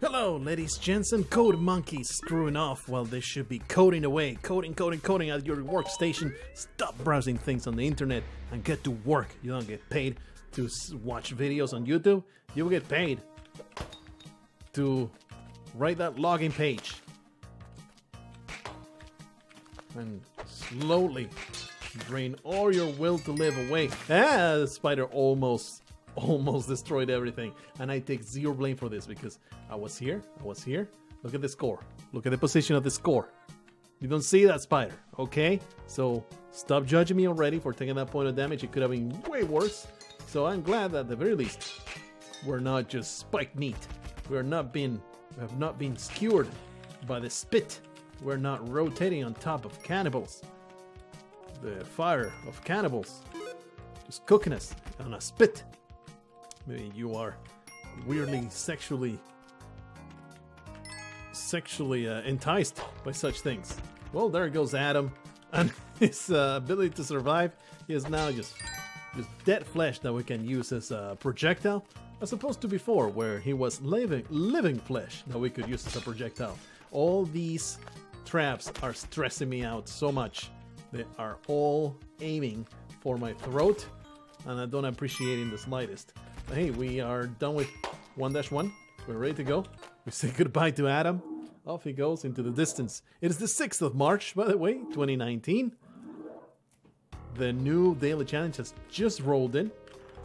Hello, ladies, gents, and code monkeys screwing off while they should be coding away. Coding at your workstation. Stop browsing things on the internet and get to work. You don't get paid to watch videos on YouTube. You will get paid to write that login page and slowly drain all your will to live away. The spider almost destroyed everything, and I take zero blame for this because I was here. Look at the score. Look at the position of the score. You don't see that spider, okay? So stop judging me already for taking that point of damage. It could have been way worse. So I'm glad that at the very least we're not just spiked meat. We have not been skewered by the spit. We're not rotating on top of cannibals. The fire of cannibals just cooking us on a spit. Maybe you are weirdly sexually enticed by such things. Well, there goes Adam and his ability to survive. He is now just dead flesh that we can use as a projectile, as opposed to before where he was living flesh that we could use as a projectile. All these traps are stressing me out so much. They are all aiming for my throat, and I don't appreciate it in the slightest. But hey, we are done with 1-1. We're ready to go. We say goodbye to Adam. Off he goes into the distance. It is the 6th of March, by the way, 2019. The new daily challenge has just rolled in.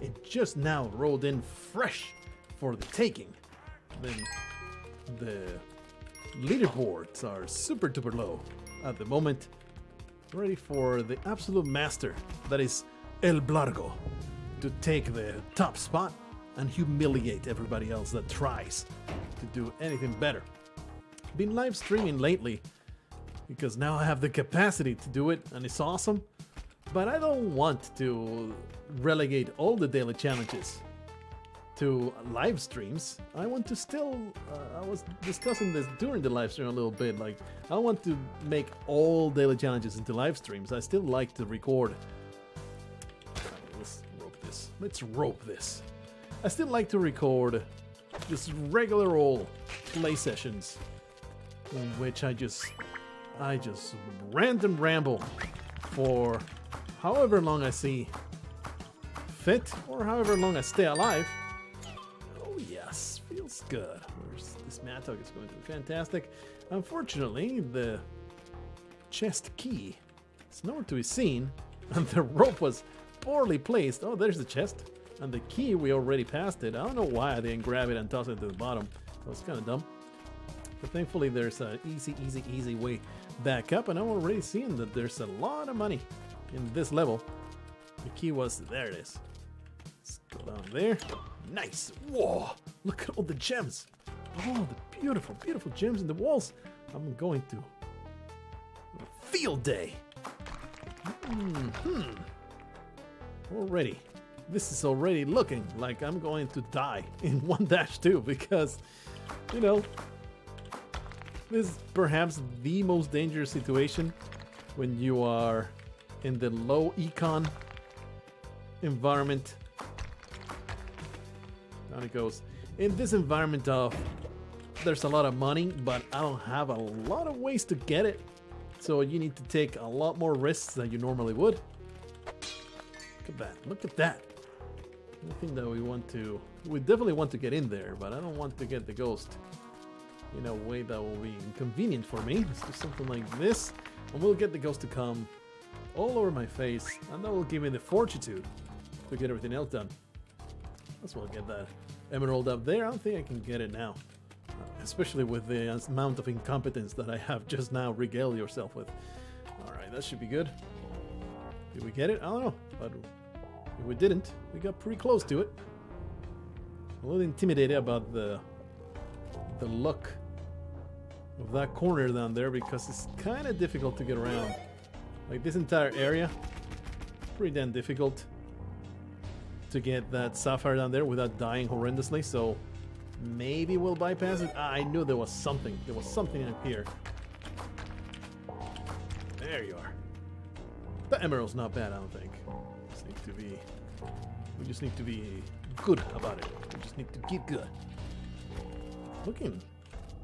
It just now rolled in fresh for the taking. Then the leaderboards are super duper low at the moment. Ready for the absolute master, that is El Blargh, to take the top spot and humiliate everybody else that tries to do anything better. Been live streaming lately because now I have the capacity to do it, and it's awesome. But I don't want to relegate all the daily challenges to live streams. I want to still, I was discussing this during the live stream a little bit, like I want to make all daily challenges into live streams. I still like to record. Let's rope this. I still like to record just regular old play sessions in which I just rant and ramble for however long I see fit, or however long I stay alive. Oh yes, feels good. This mattock is going to be fantastic. Unfortunately, the chest key is nowhere to be seen, and the rope was poorly placed. Oh, there's the chest. And the key, we already passed it. I don't know why I didn't grab it and toss it to the bottom. That was kind of dumb. But thankfully, there's an easy way back up. And I'm already seeing that there's a lot of money in this level. The key was, there it is. Let's go down there. Nice. Whoa, look at all the gems. Oh, the beautiful gems in the walls. I'm going to a field day. Already. This is already looking like I'm going to die in 1-2 because, you know, this is perhaps the most dangerous situation when you are in the low econ environment. Down it goes. In this environment of there's a lot of money, but I don't have a lot of ways to get it. So you need to take a lot more risks than you normally would. Look at that. Look at that. I think that we definitely want to get in there, but I don't want to get the ghost in a way that will be inconvenient for me. Let's do something like this, and we'll get the ghost to come all over my face, and that will give me the fortitude to get everything else done. Let's well get that emerald up there. I don't think I can get it now, especially with the amount of incompetence that I have just now regaled yourself with. Alright, that should be good. Did we get it? I don't know, but if we didn't, we got pretty close to it. I'm a little intimidated about the look of that corner down there because it's kind of difficult to get around. Like this entire area, pretty damn difficult to get that sapphire down there without dying horrendously. So maybe we'll bypass it. I knew there was something. There was something up here. There you are. The emerald's not bad, I don't think. We just need to be good about it. We just need to get good. looking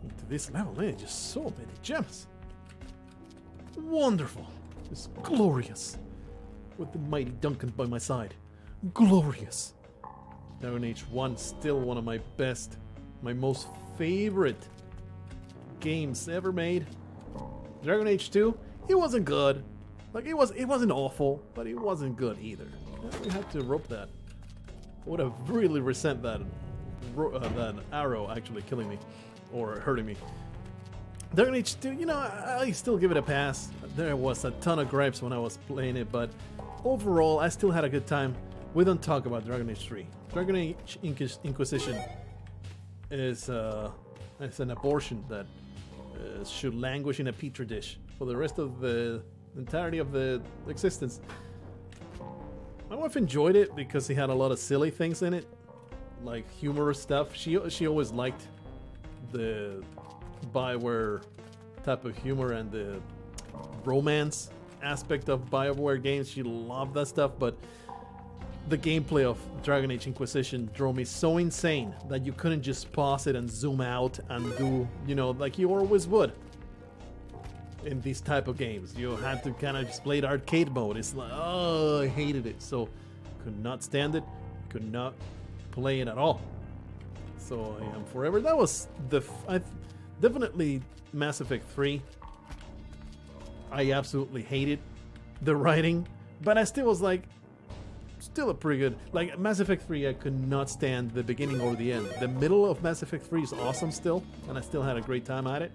into this level, man, just so many gems. Wonderful. Just glorious. With the mighty Duncan by my side. Glorious. Dragon Age 1, still one of my best, my most favorite games ever made. Dragon Age 2, it wasn't good. Like, it wasn't awful, but it wasn't good either. We had to rope that. I would have really resent that arrow actually killing me or hurting me. Dragon Age 2, you know, I still give it a pass. There was a ton of gripes when I was playing it, but overall, I still had a good time. We don't talk about Dragon Age 3. Dragon Age Inquisition is an abortion that should languish in a petri dish for the rest of the entirety of the existence. My wife enjoyed it because he had a lot of silly things in it, like humorous stuff. She always liked the BioWare type of humor and the romance aspect of BioWare games. She loved that stuff, but the gameplay of Dragon Age Inquisition drove me so insane that you couldn't just pause it and zoom out and do, you know, like you always would in these type of games. You had to kind of just play the arcade mode. It's like, oh, I hated it. So could not stand it, could not play it at all. So I am forever. That was definitely Mass Effect 3. I absolutely hated the writing, but I still was like, still a pretty good, like Mass Effect 3, I could not stand the beginning or the end. The middle of Mass Effect 3 is awesome still, and I still had a great time at it.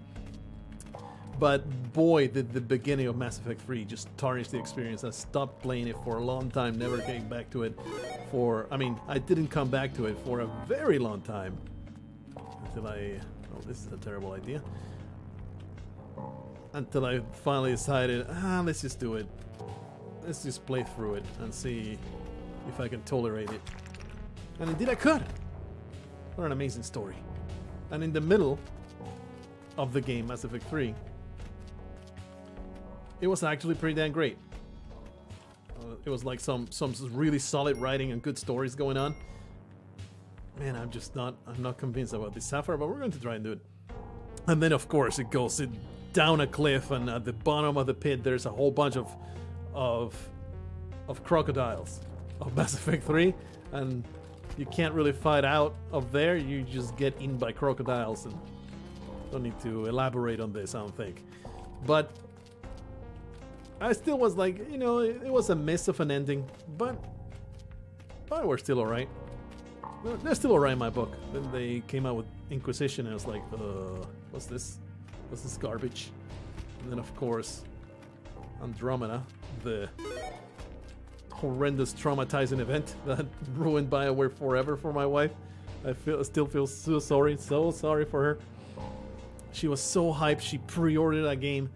But boy, did the beginning of Mass Effect 3 just tarnish the experience. I stopped playing it for a long time, never came back to it I didn't come back to it for a very long time. Until oh, this is a terrible idea. Until I finally decided, let's just do it. Let's just play through it and see if I can tolerate it. And indeed I could. What an amazing story. And in the middle of the game, Mass Effect 3, it was actually pretty damn great. It was like some really solid writing and good stories going on. Man, I'm not convinced about this Sapphire, but we're going to try and do it. And then of course it goes down a cliff, and at the bottom of the pit there's a whole bunch of crocodiles of Mass Effect 3, and you can't really fight out of there. You just get eaten by crocodiles, and don't need to elaborate on this, I don't think. But I still was like, you know, it was a miss of an ending, but we're still alright. They're still alright in my book. Then they came out with Inquisition, and I was like, what's this? What's this garbage? And then of course, Andromeda, the horrendous traumatizing event that ruined BioWare forever for my wife. I still feel so sorry for her. She was so hyped, she pre-ordered that game.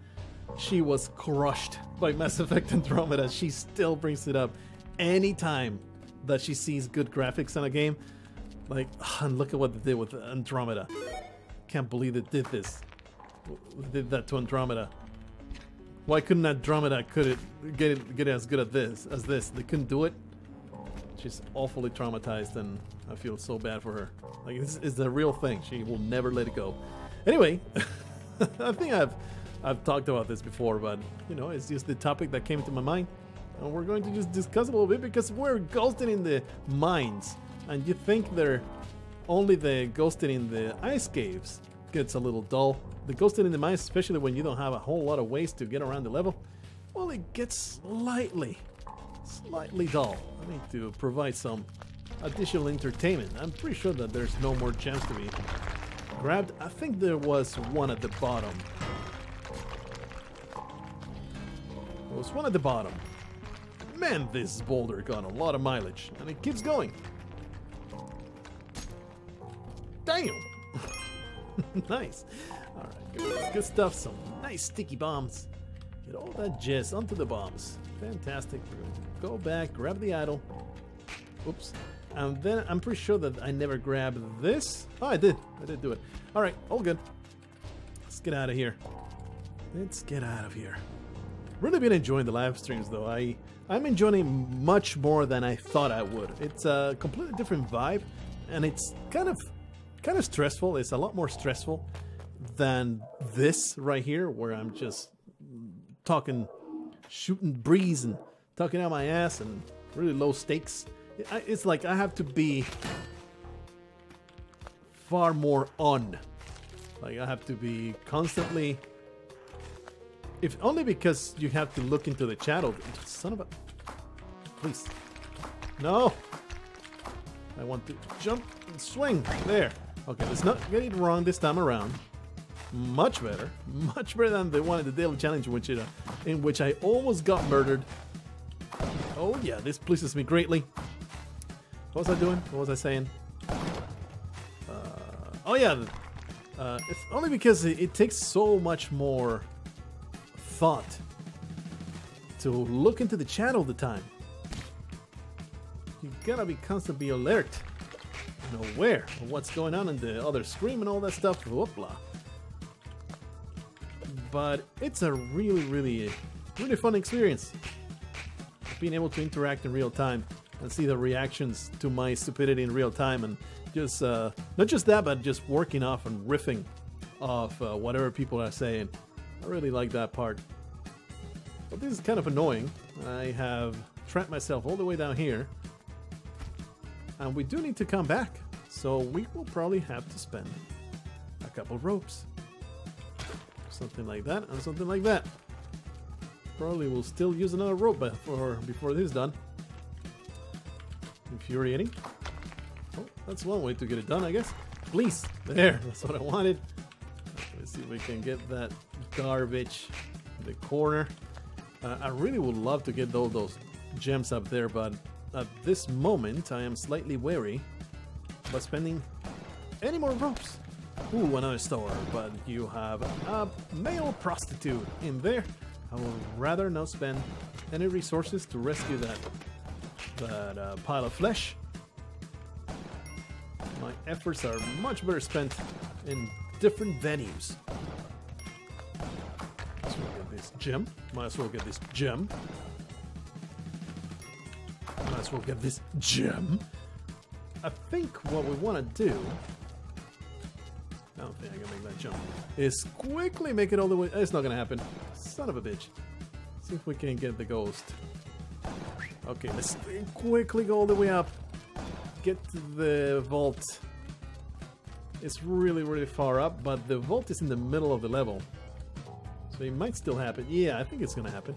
She was crushed by Mass Effect Andromeda. She still brings it up anytime that she sees good graphics in a game. Like, and look at what they did with Andromeda. Can't believe they did this. They did that to Andromeda. Why couldn't Andromeda get it as good at this as this? They couldn't do it. She's awfully traumatized, and I feel so bad for her. Like, this is the real thing. She will never let it go. Anyway, I think I've talked about this before, but you know, it's just the topic that came to my mind, and we're going to just discuss a little bit because we're ghosting in the mines, and you think they're only the ghosting in the ice caves gets a little dull. The ghosting in the mines, especially when you don't have a whole lot of ways to get around the level, well, it gets slightly dull. I need to provide some additional entertainment. I'm pretty sure that there's no more gems to be grabbed. I think there was one at the bottom. There was one at the bottom. Man, this boulder got a lot of mileage, and it keeps going. Damn! Nice. Alright, good stuff. Some nice sticky bombs. Get all that jizz onto the bombs. Fantastic. We're going to go back, grab the idol. Oops. And then I'm pretty sure that I never grabbed this. Oh, I did do it. Alright, all good. Let's get out of here. Let's get out of here. Really been enjoying the live streams though. I'm enjoying it much more than I thought I would. It's a completely different vibe, and it's kind of kind of stressful. It's a lot more stressful than this right here, where I'm just talking, shooting breeze and talking out my ass and really low stakes. It's like I have to be far more on. Like I have to be constantly, if only because you have to look into the channel. Son of a, please, no. I want to jump and swing. There. Okay, let's not get it wrong this time around. Much better than the one at the daily challenge, in which I almost got murdered. Oh yeah, this pleases me greatly. What was I doing? What was I saying? Oh yeah, it's only because it takes so much more thought to look into the chat all the time. You gotta be constantly alert, aware of what's going on in the other stream and all that stuff. Whoopla. But it's a really fun experience. Being able to interact in real time and see the reactions to my stupidity in real time, and just not just that, but just working off and riffing off whatever people are saying. I really like that part. But this is kind of annoying. I have trapped myself all the way down here, and we do need to come back, so we will probably have to spend a couple ropes. Something like that, and something like that. Probably will still use another rope before this is done. Infuriating. Oh, that's one way to get it done, I guess. Please, there, that's what I wanted. Let's see if we can get that garbage in the corner. I really would love to get all those gems up there, but at this moment I am slightly wary about spending any more ropes. Ooh, another store, but you have a male prostitute in there. I would rather not spend any resources to rescue that pile of flesh. My efforts are much better spent in different venues. Might as well get this gem. Might as well get this gem. Might as well get this gem. I think what we want to do, I don't think I can make that jump, is quickly make it all the way. It's not gonna happen. Son of a bitch. See if we can get the ghost. Okay, let's quickly go all the way up. Get to the vault. It's really far up, but the vault is in the middle of the level, so it might still happen. Yeah, I think it's gonna happen.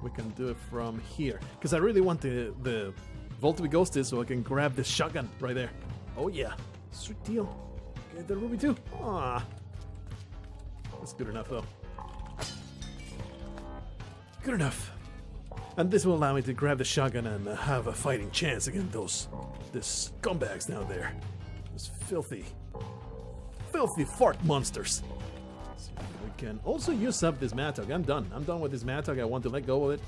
We can do it from here, because I really want the vault to be ghosted so I can grab this shotgun right there. Oh yeah, sweet deal. Get the ruby too. Ah, that's good enough though. Good enough. And this will allow me to grab the shotgun and have a fighting chance against those scumbags down there. Those filthy fart monsters. So we can also use up this mattock. I'm done with this mattock. I want to let go of it.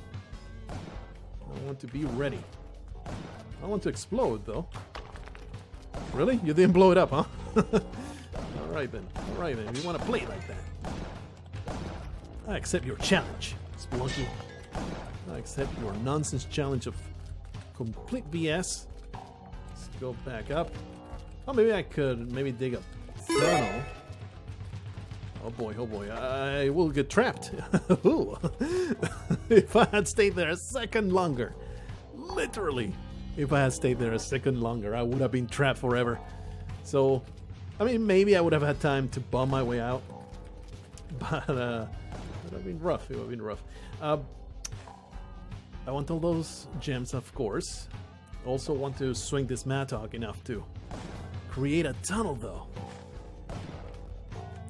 I want to be ready. I want to explode though. Really? You didn't blow it up, huh? Alright then. You want to play like that? I accept your challenge, Spelunky. I accept your nonsense challenge of complete BS. Let's go back up. Oh, maybe I could dig a tunnel. Oh boy, I will get trapped. If I had stayed there a second longer. Literally, if I had stayed there a second longer, I would have been trapped forever. So, I mean, maybe I would have had time to bomb my way out. But, it would have been rough. I want all those gems, of course. Also want to swing this mattock enough to create a tunnel, though.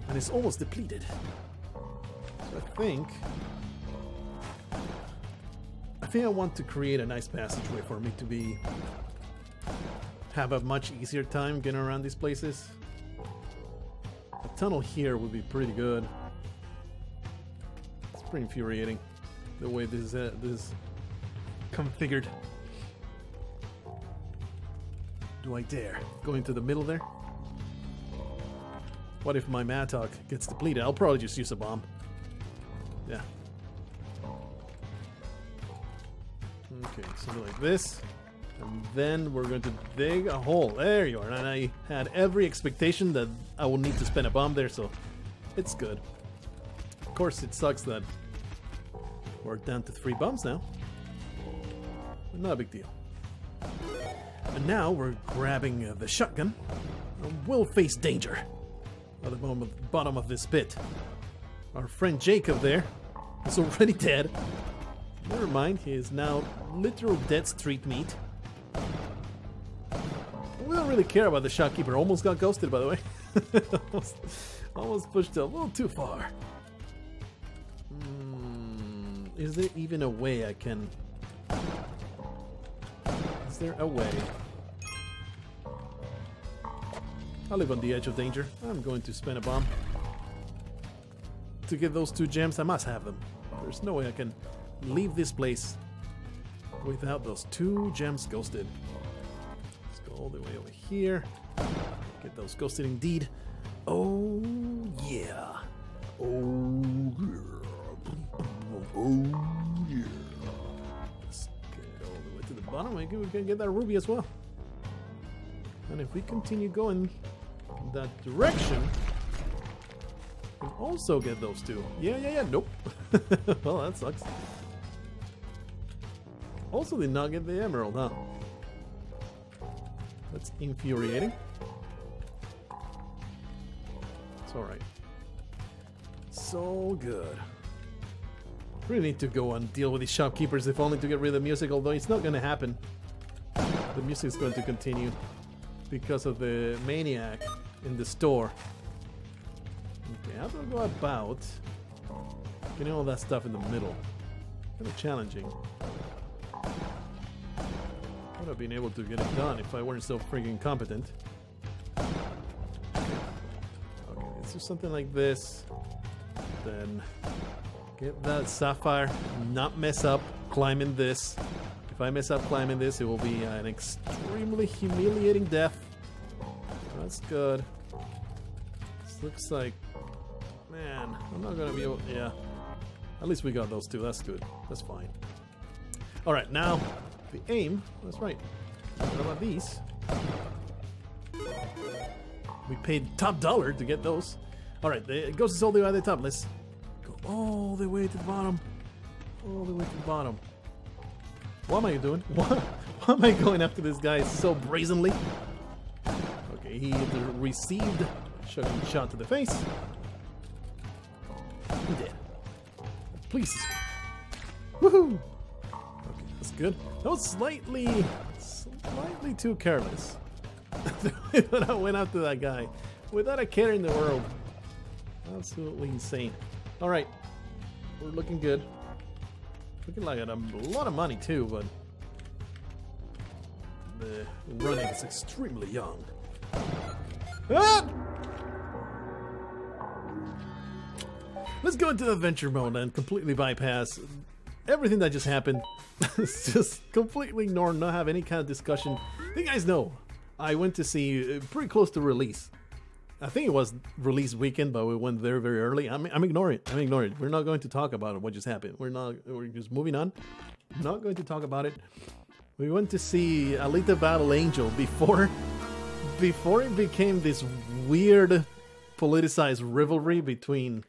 And it's almost depleted. So I think I want to create a nice passageway for me to have a much easier time getting around these places. A tunnel here would be pretty good. It's pretty infuriating the way this is configured. Do I dare go into the middle there? What if my mattock gets depleted? I'll probably just use a bomb. Yeah. Okay, something like this. And then we're going to dig a hole. There you are. And I had every expectation that I will need to spend a bomb there, so it's good. Of course, it sucks that we're down to 3 bombs now. But not a big deal. And now we're grabbing the shotgun. And we'll face danger at the bottom of this pit. Our friend Jacob there is already dead. Never mind, he is now literal dead street meat. We don't really care about the shopkeeper. Almost got ghosted, by the way. almost pushed a little too far. Is there even a way I can... Is there a way? I live on the edge of danger. I'm going to spend a bomb. To get those 2 gems, I must have them. There's no way I can leave this place without those 2 gems ghosted. Let's go all the way over here. Get those ghosted indeed. Oh yeah. Oh yeah. Oh yeah. Let's get all the way to the bottom. Maybe we can get that ruby as well. And if we continue going in that direction, we can also get those 2. Yeah. Nope. Well, that sucks. Also did not get the emerald, huh? That's infuriating. It's alright. So good. Really need to go and deal with these shopkeepers, if only to get rid of the music, although it's not going to happen. The music is going to continue because of the maniac in the store. Okay, how do I go about getting all that stuff in the middle? Kind of challenging. I would have been able to get it done if I weren't so freaking competent. Okay, let's do something like this. Then get that sapphire, not mess up climbing this. If I mess up climbing this, it will be an extremely humiliating death. That's good. This looks like... Man, I'm not gonna be able... Yeah. At least we got those 2. That's good. That's fine. Alright, now... The aim, that's right. What about these? We paid top dollar to get those. Alright, it goes all the way to the top. Let's go all the way to the bottom. All the way to the bottom. What am I doing? What am I going after this guy so brazenly? Okay, he received a shot to the face. He did. Please. Woohoo! Good. That was slightly too careless. When I went after that guy without a care in the world. Absolutely insane. Alright. We're looking good. Looking like a lot of money too, but the running is extremely young. Ah! Let's go into adventure mode and completely bypass everything that just happened. It's just completely ignore, not have any kind of discussion. You guys know, I went to see pretty close to release. I think it was release weekend, but we went very, very early. I'm ignoring it. I'm ignoring it. We're not going to talk about it, what just happened. We're just moving on. Not going to talk about it. We went to see Alita Battle Angel before it became this weird politicized rivalry between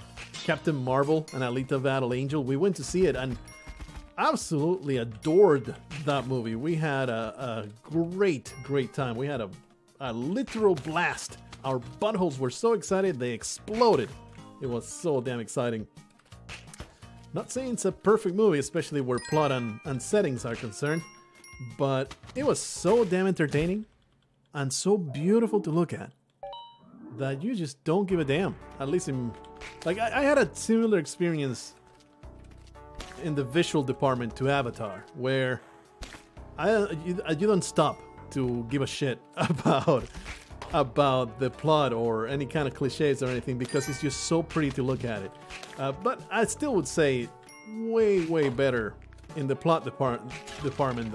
Captain Marvel and Alita Battle Angel. We went to see it and absolutely adored that movie. We had a great time. We had a literal blast. Our buttholes were so excited they exploded. It was so damn exciting. Not saying it's a perfect movie, especially where plot and settings are concerned, but it was so damn entertaining and so beautiful to look at that you just don't give a damn. At least I had a similar experience in the visual department to Avatar, where you don't stop to give a shit about the plot or any kind of cliches or anything, because it's just so pretty to look at it. But I still would say way better in the plot department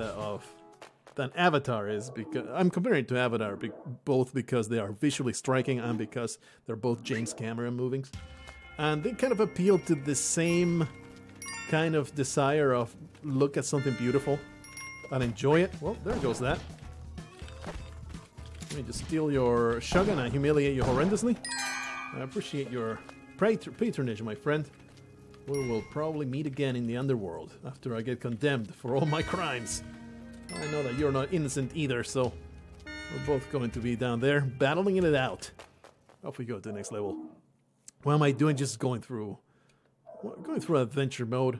than Avatar is, because I'm comparing it to Avatar both because they are visually striking and because they're both James Cameron movies, and they kind of appeal to the same kind of desire of look at something beautiful. and enjoy it. Well, there goes that. Let me just steal your shotgun and humiliate you horrendously. I appreciate your patronage, my friend. We will probably meet again in the underworld after I get condemned for all my crimes. I know that you're not innocent either, so we're both going to be down there battling it out. Off we go to the next level. What am I doing? Just going through adventure mode.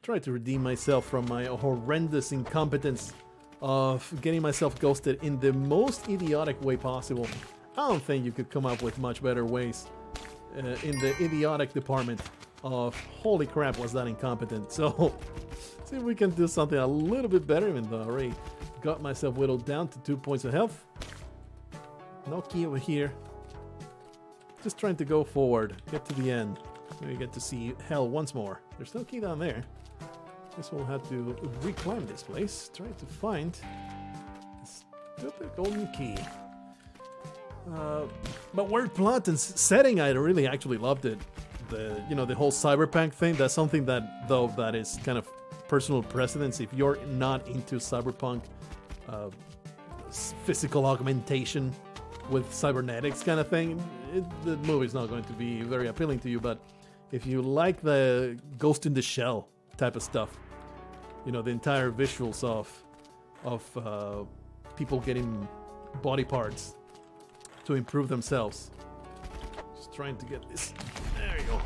Try to redeem myself from my horrendous incompetence of getting myself ghosted in the most idiotic way possible. I don't think you could come up with much better ways in the idiotic department of holy crap, was that incompetent. So see if we can do something a little bit better, even though I already got myself whittled down to 2 points of health. No key over here. Just trying to go forward, get to the end. Maybe get to see hell once more. There's no key down there. Guess we'll have to reclimb this place. Try to find this stupid golden key. But word plot and setting, I really actually loved it. The whole cyberpunk thing. That's something that is kind of personal precedence. If you're not into cyberpunk, physical augmentation with cybernetics kind of thing, the movie's not going to be very appealing to you. But if you like the Ghost in the Shell type of stuff, the entire visuals of people getting body parts to improve themselves. Just trying to get this. There you go.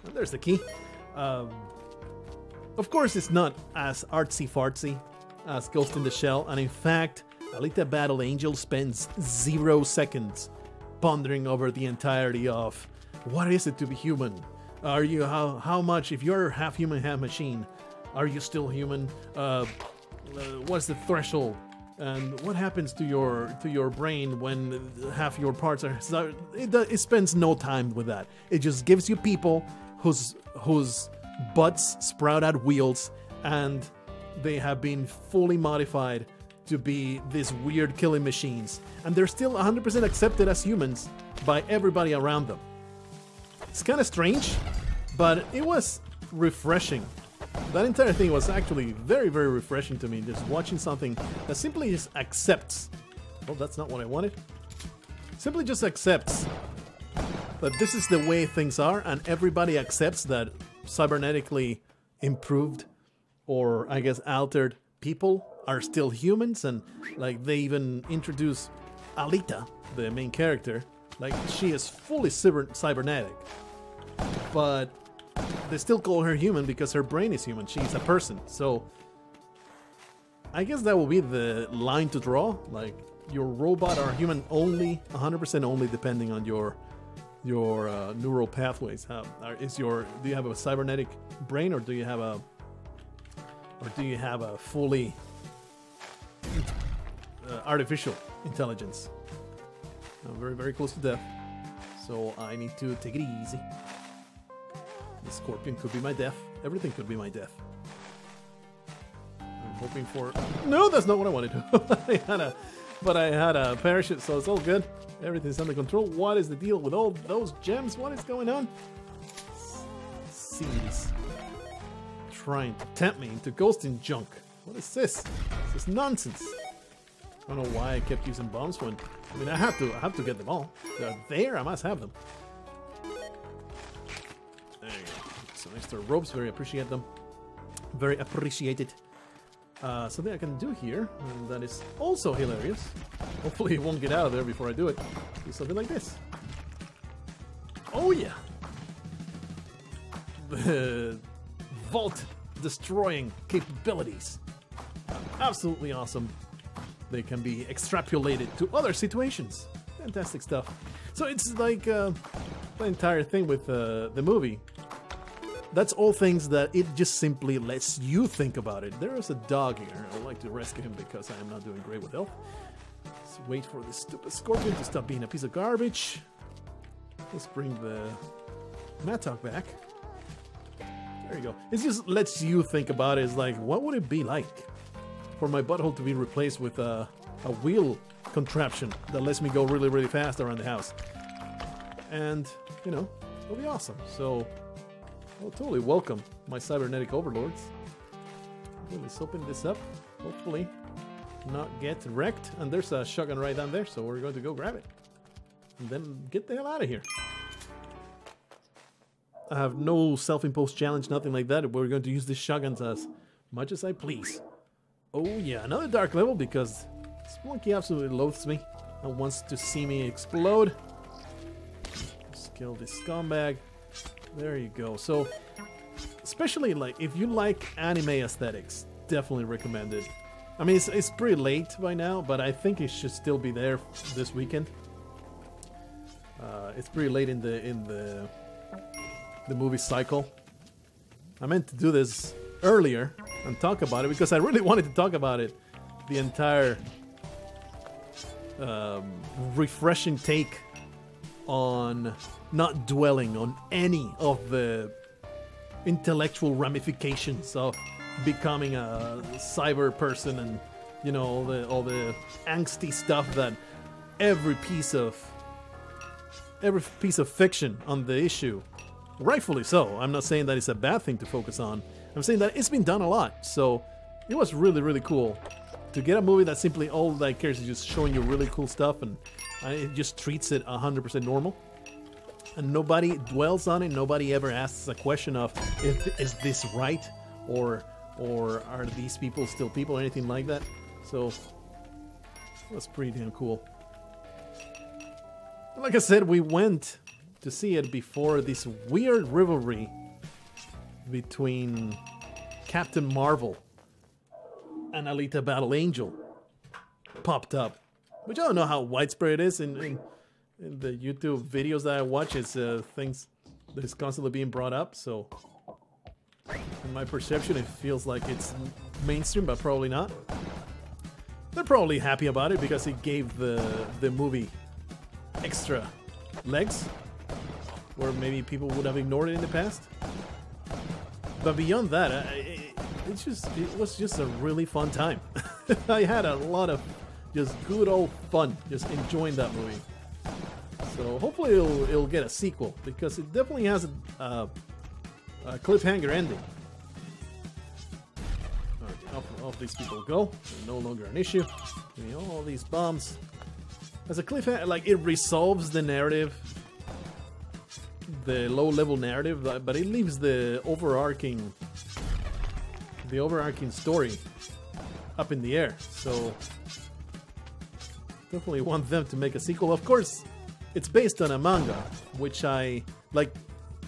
And there's the key. Of course, it's not as artsy-fartsy as Ghost in the Shell, and in fact, Alita Battle Angel spends 0 seconds pondering over the entirety of what is it to be human. Are you how much, if you're half human, half machine, are you still human? What's the threshold? And what happens to your brain when half your parts are... It spends no time with that. It just gives you people whose butts sprout out wheels, and they have been fully modified to be these weird killing machines. And they're still 100% accepted as humans by everybody around them. It's kind of strange, but it was refreshing. That entire thing was actually very, very refreshing to me, just watching something that simply just accepts. Oh, that's not what I wanted. Simply just accepts that this is the way things are, and everybody accepts that cybernetically improved, or I guess altered people are still humans, and like they even introduce Alita, the main character, like she is fully cybernetic, but they still call her human because her brain is human. She's a person. So I guess that will be the line to draw. Like, your robot are human only, 100% only, depending on your neural pathways. Do you have a cybernetic brain, or do you have a fully artificial intelligence? I'm very, very close to death, so I need to take it easy. The scorpion could be my death. Everything could be my death. I'm hoping for... No, that's not what I wanted to. But I had a parachute, so it's all good. Everything's under control. What is the deal with all those gems? What is going on? Seeds. Trying to tempt me into ghosting junk. What is this? This is nonsense. I don't know why I kept using bombs when... I mean, I have to get them all. They're there, I must have them. There you go. Some extra ropes, very appreciate them. Very appreciated. Something I can do here, and that is also hilarious. Hopefully it won't get out of there before I do it. Do something like this. Oh yeah! The vault destroying capabilities. Absolutely awesome. They can be extrapolated to other situations. Fantastic stuff. So it's like the entire thing with the movie. That's all things that it just simply lets you think about it. There is a dog here. I'd like to rescue him because I am not doing great with health. Let's wait for this stupid scorpion to stop being a piece of garbage. Let's bring the Mattock back. There you go. It just lets you think about it. It's like, what would it be like for my butthole to be replaced with a wheel contraption that lets me go really, really fast around the house? And, you know, it'll be awesome. So... I'll totally welcome my cybernetic overlords. Okay, let's open this up. hopefully not get wrecked. And there's a shotgun right down there, so we're going to go grab it. And then get the hell out of here. I have no self-imposed challenge, nothing like that. We're going to use these shotguns as much as I please. Oh yeah, another dark level because Spelunky absolutely loathes me and wants to see me explode. Let's kill this scumbag. There you go. So, especially like if you like anime aesthetics, definitely recommend it. I mean, it's pretty late by now, but I think it should still be there this weekend. It's pretty late in the movie cycle. I meant to do this earlier and talk about it because I really wanted to talk about it. The entire refreshing take on not dwelling on any of the intellectual ramifications of becoming a cyber person and, you know, all the angsty stuff that every piece of fiction on the issue, rightfully so. I'm not saying that it's a bad thing to focus on. I'm saying that it's been done a lot. So it was really, really cool to get a movie that simply all that cares is just showing you really cool stuff, and it just treats it 100% normal. And nobody dwells on it. Nobody ever asks a question of, is this right? Or are these people still people or anything like that? So that's pretty damn cool. Like I said, we went to see it before this weird rivalry between Captain Marvel and Alita Battle Angel popped up, which I don't know how widespread it is in the YouTube videos that I watch. It's things that is constantly being brought up. So in my perception, it feels like it's mainstream, but probably not. They're probably happy about it because it gave the movie extra legs, where maybe people would have ignored it in the past. But beyond that, it was just a really fun time. I had a lot of just good old fun just enjoying that movie. So hopefully it'll get a sequel, because it definitely has a cliffhanger ending. Alright, off these people go. They're no longer an issue. You know, all these bombs. As a cliffhanger, like, it resolves the narrative, the low-level narrative, but it leaves the overarching story up in the air. So definitely want them to make a sequel. Of course, it's based on a manga, which I like.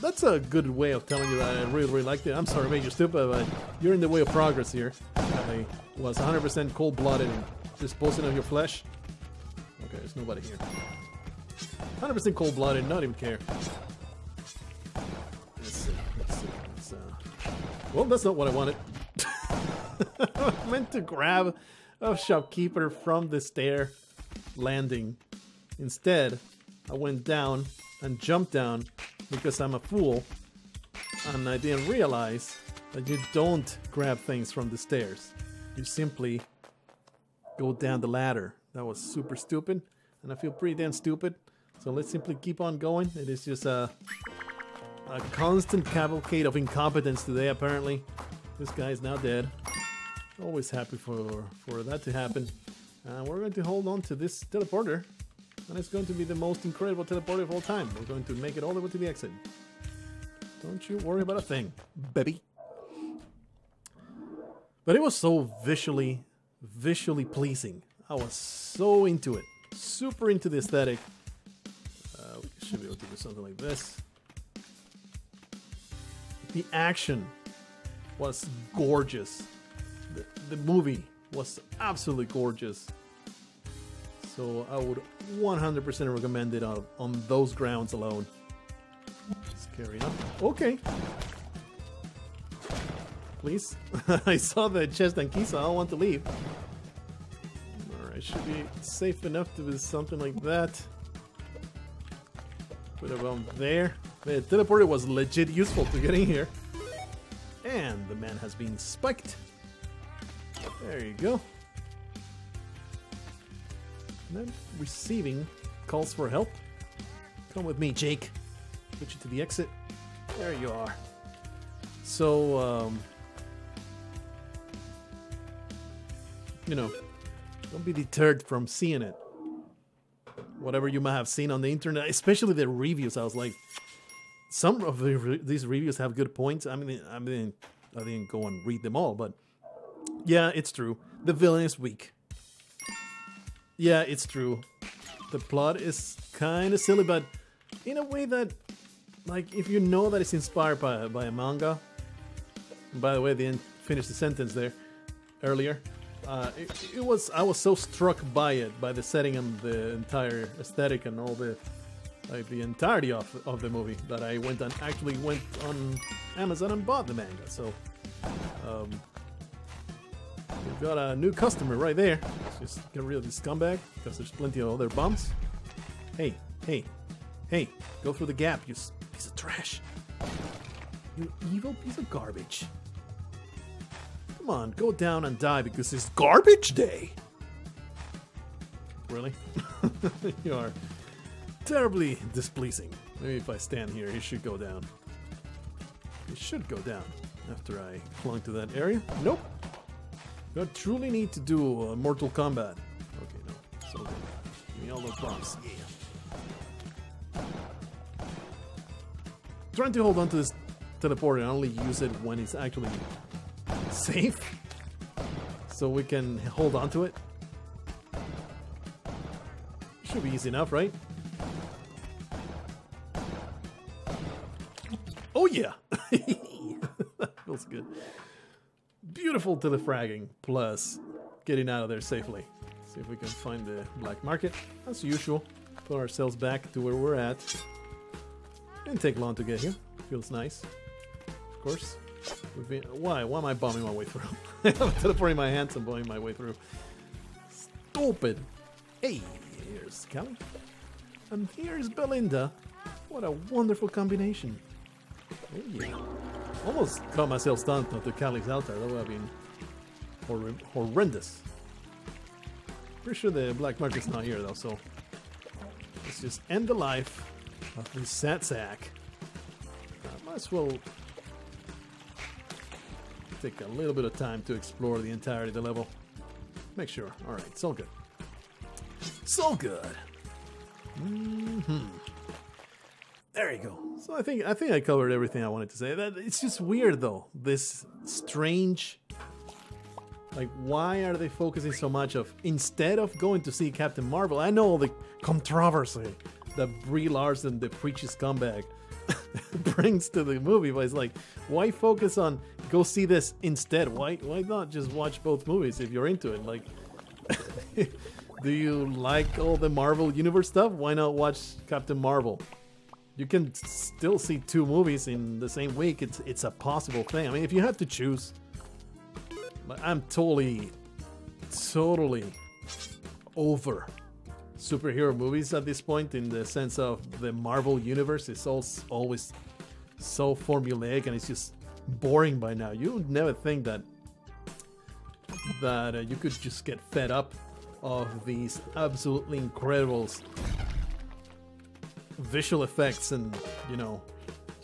That's a good way of telling you that I really, really liked it. I'm sorry, Major Stupid, but you're in the way of progress here. I was 100% cold-blooded and disposing of your flesh. Okay, there's nobody here. 100% cold-blooded, not even care. Let's see. Well, that's not what I wanted. I meant to grab a shopkeeper from the stair landing. Instead, I went down and jumped down because I'm a fool, and I didn't realize that you don't grab things from the stairs. You simply go down the ladder. That was super stupid, and I feel pretty damn stupid. So let's simply keep on going. It is just a constant cavalcade of incompetence today, apparently. This guy is now dead. Always happy for that to happen. We're going to hold on to this teleporter, and it's going to be the most incredible teleporter of all time. We're going to make it all the way to the exit. Don't you worry about a thing, baby. But it was so visually pleasing. I was so into it. Super into the aesthetic. We should be able to do something like this. The action was gorgeous. The movie was absolutely gorgeous. So I would 100% recommend it on those grounds alone. Let's carry on. Okay. Please. I saw the chest and key, so I don't want to leave. Alright, should be safe enough to do something like that. Put it on there. The teleporter was legit useful to get in here. And the man has been spiked. There you go. And then receiving calls for help. Come with me, Jake. Put you to the exit. There you are. So, you know, don't be deterred from seeing it. Whatever you might have seen on the internet, especially the reviews. I was like, some of these reviews have good points. I didn't go and read them all, but yeah, it's true. The villain is weak. Yeah, it's true. The plot is kind of silly, but in a way that, like, if you know that it's inspired by a manga. And by the way, they didn't finish the sentence there earlier. I was so struck by it, by the setting and the entire aesthetic and all the, like, the entirety of the movie, that I actually went on Amazon and bought the manga. So we've got a new customer right there. Let's just get rid of this scumbag, because there's plenty of other bums. Hey, go through the gap, you piece of trash. You evil piece of garbage. Come on, go down and die because it's garbage day. Really? You are terribly displeasing. Maybe if I stand here, he should go down. He should go down after I clung to that area. Nope. Do I truly need to do Mortal Kombat? Okay, no. So good. Give me all those bombs. Yeah. Trying to hold on to this teleporter and only use it when it's actually safe, so we can hold on to it. Should be easy enough, right? Oh yeah. That feels good. Beautiful telefragging plus getting out of there safely. See if we can find the black market as usual. Put ourselves back to where we're at. Didn't take long to get here. Feels nice, of course. Why am I bombing my way through? I'm teleporting my hands and bombing my way through. Stupid. Hey, here's Callie. And here's Belinda. What a wonderful combination. Oh yeah. Almost caught myself stunned onto Callie's altar. That would have been horrendous. Pretty sure the black market's not here though, so let's just end the life of this sad sack. Might as well take a little bit of time to explore the entirety of the level. Make sure. Alright, it's all good. So good. There you go. So I think I covered everything I wanted to say. It's just weird though. This strange, like, why are they focusing so much of, instead of going to see Captain Marvel? I know the controversy that Brie Larson, the preachy scumbag, brings to the movie, but it's like, why focus on go see this instead? Why not just watch both movies if you're into it? Like, do you like all the Marvel Universe stuff? Why not watch Captain Marvel? You can still see two movies in the same week. It's a possible thing. I mean, if you have to choose, but I'm totally over superhero movies at this point, in the sense of the Marvel Universe is always so formulaic and it's just boring by now. You would never think that you could just get fed up of these absolutely incredible visual effects and, you know,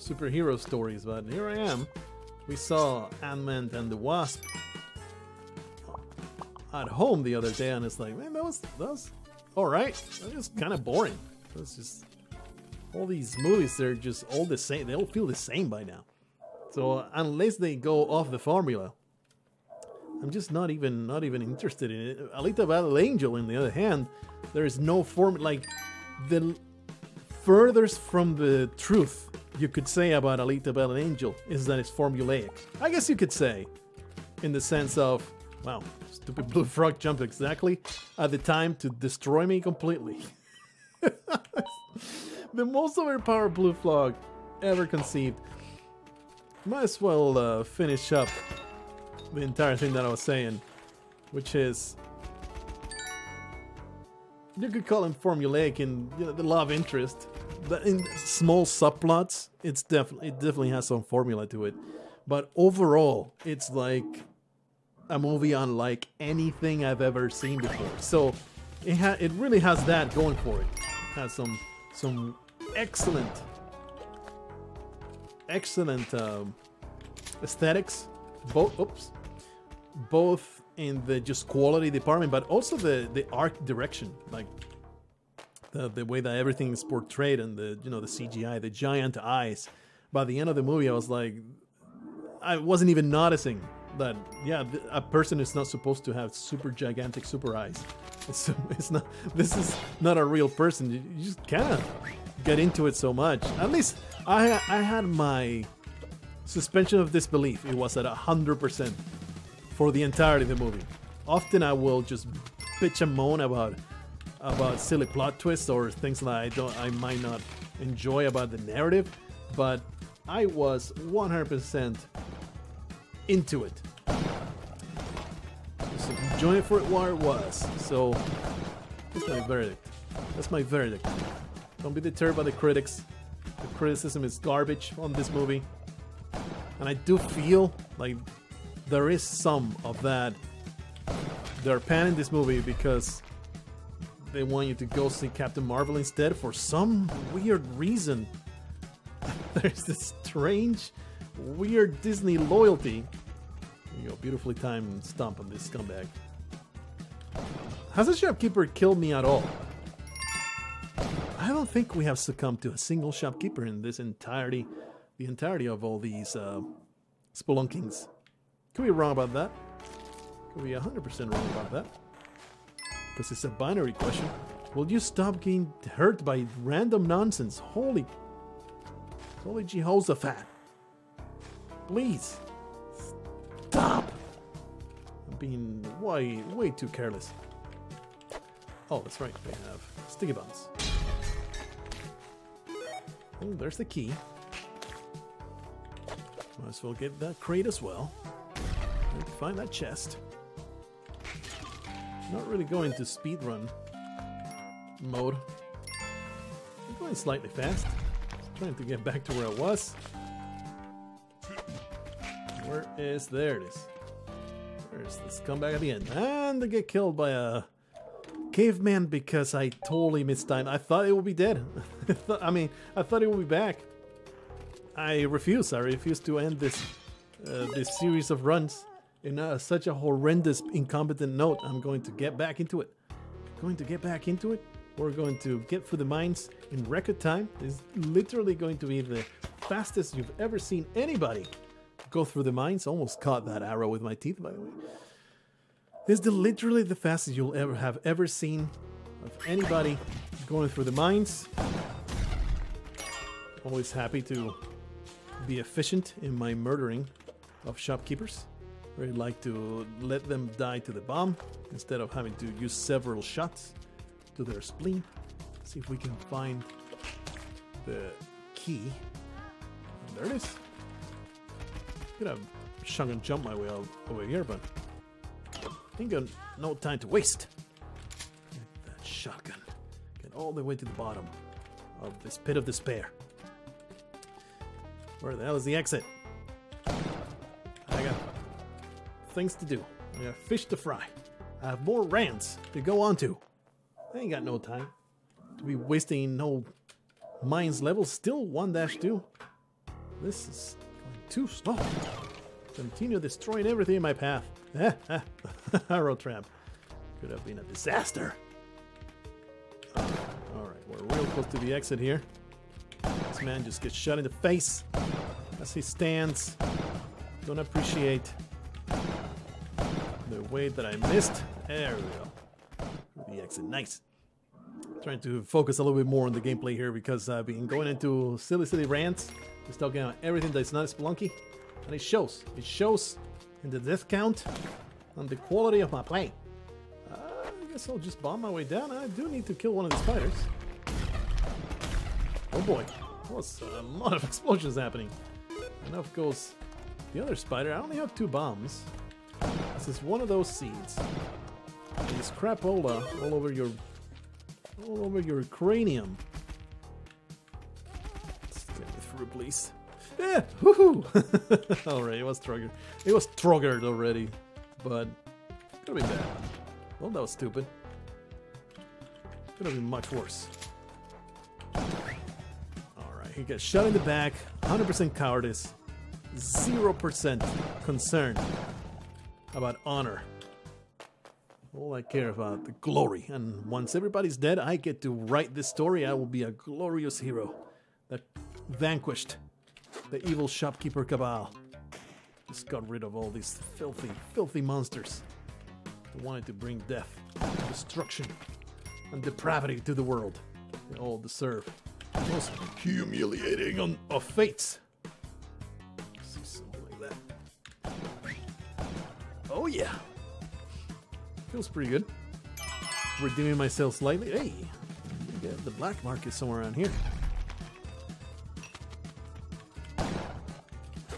superhero stories, but here I am. We saw Ant-Man and the Wasp at home the other day, and it's like, man, that was alright. That was kind of boring. It's just, all these movies, they're just all the same. They all feel the same by now. So unless they go off the formula, I'm just not even interested in it. Alita Battle Angel, on the other hand, there is no formula. Like, the furthest from the truth you could say about Alita Battle Angel is that it's formulaic. I guess you could say, in the sense of, wow, stupid blue frog jumped exactly at the time to destroy me completely. The most overpowered blue frog ever conceived. Might as well finish up the entire thing that I was saying, which is, you could call him formulaic in, you know, the love interest, but in small subplots, it definitely has some formula to it. But overall, it's like a movie unlike anything I've ever seen before. So it really has that going for it. It has some excellent aesthetics. Both in the just quality department, but also the art direction, like the way that everything is portrayed, and the the CGI, the giant eyes. By the end of the movie, I was like, I wasn't even noticing that. Yeah, a person is not supposed to have super gigantic super eyes. It's not. This is not a real person. You just kind of get into it so much. At least I had my suspension of disbelief. It was at 100% for the entirety of the movie. Often I will just bitch and moan about silly plot twists or things that I might not enjoy about the narrative, but I was 100% into it. Just enjoying it for what it was. So that's my verdict. That's my verdict. Don't be deterred by the critics. The criticism is garbage on this movie. And I do feel like there is some of that. They're panning this movie because they want you to go see Captain Marvel instead for some weird reason. There's this strange, weird Disney loyalty. There you go, beautifully timed stomp on this scumbag. Has the shopkeeper killed me at all? I don't think we have succumbed to a single shopkeeper in this entirety, the entirety of all these spelunkings. Could be wrong about that. Could be 100% wrong about that. Because it's a binary question. Will you stop getting hurt by random nonsense? Holy Jehoshaphat. Please. Stop. I'm being way too careless. Oh, that's right. We have sticky bombs. Oh, there's the key. Might as well get that crate as well. Need to find that chest. Not really going to speedrun mode. I'm going slightly fast. Just trying to get back to where I was. There it is. There's the scumbag at the end. And they get killed by a caveman because I totally mistimed. I thought it would be dead. I thought it would be back. I refuse to end this series of runs in such a horrendous, incompetent note. I'm going to get back into it. We're going to get through the mines in record time. It's literally going to be the fastest you've ever seen anybody go through the mines. Almost caught that arrow with my teeth, by the way. This is literally the fastest you'll ever seen of anybody going through the mines. Always happy to be efficient in my murdering of shopkeepers. Really like to let them die to the bomb instead of having to use several shots to their spleen. See if we can find the key. And there it is. Could have shunk and jumped my way over here, but ain't got no time to waste. Get that shotgun. Get all the way to the bottom of this pit of despair. Where the hell is the exit? I got things to do. I got fish to fry. I have more rants to go on to. I ain't got no time to be wasting no mines level. Still 1-2. This is going too slow. Continue destroying everything in my path. Arrow trap. Could have been a disaster. Alright, we're real close to the exit here. This man just gets shot in the face as he stands. Don't appreciate the way that I missed. There we go. The exit, nice. Trying to focus a little bit more on the gameplay here because I've been going into silly rants. Just talking about everything that's not Spelunky. And it shows. It shows in the death count and the quality of my play. I guess I'll just bomb my way down. I do need to kill one of the spiders. Oh boy. There's a lot of explosions happening. And off goes the other spider. I only have 2 bombs. This is one of those seeds. And this crapola all over your cranium. Let's get me through, please. Yeah, woohoo! Alright, it was triggered. It was triggered already, but could have been bad. Well, that was stupid. Could have been much worse. Alright, he gets shot in the back. 100% cowardice. 0% concern about honor. All I care about, the glory. And once everybody's dead, I get to write this story. I will be a glorious hero that vanquished the evil shopkeeper cabal. Just got rid of all these filthy, filthy monsters who wanted to bring death, destruction, and depravity to the world. They all deserve the most humiliating of fates. Something like that. Oh yeah. Feels pretty good. Redeeming myself slightly. Hey, the black market somewhere around here.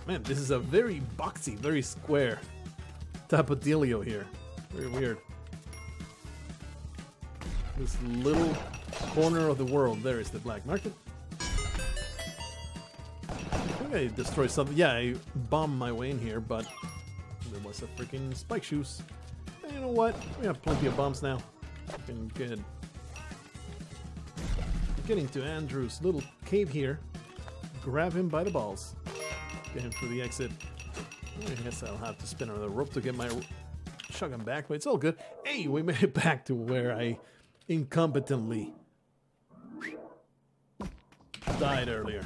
Man, this is a very boxy, very square type of dealio here. Very weird. This little corner of the world, there is the black market. I think I destroyed something. Yeah, I bombed my way in here, but there was a freaking spike shoes. And you know what? We have plenty of bombs now. Looking good. Getting to Andrew's little cave here. Grab him by the balls. Get him through the exit. I guess I'll have to spin another rope to get my shotgun back, but it's all good. Hey, we made it back to where I incompetently died earlier.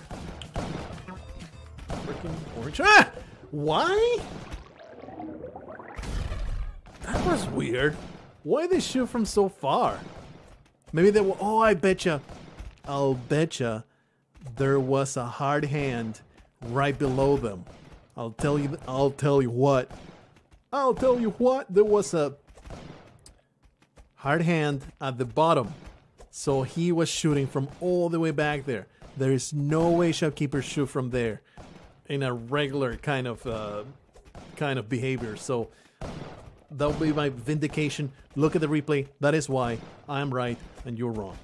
Freaking orange. Ah! Why? That was weird. Why did they shoot from so far? Maybe they were. Oh, I betcha. I'll betcha there was a hard hand right below them. I'll tell you what. There was a hard hand at the bottom. So he was shooting from all the way back there. There is no way shopkeepers shoot from there in a regular kind of behavior. So that will be my vindication. Look at the replay. That is why I'm right and you're wrong.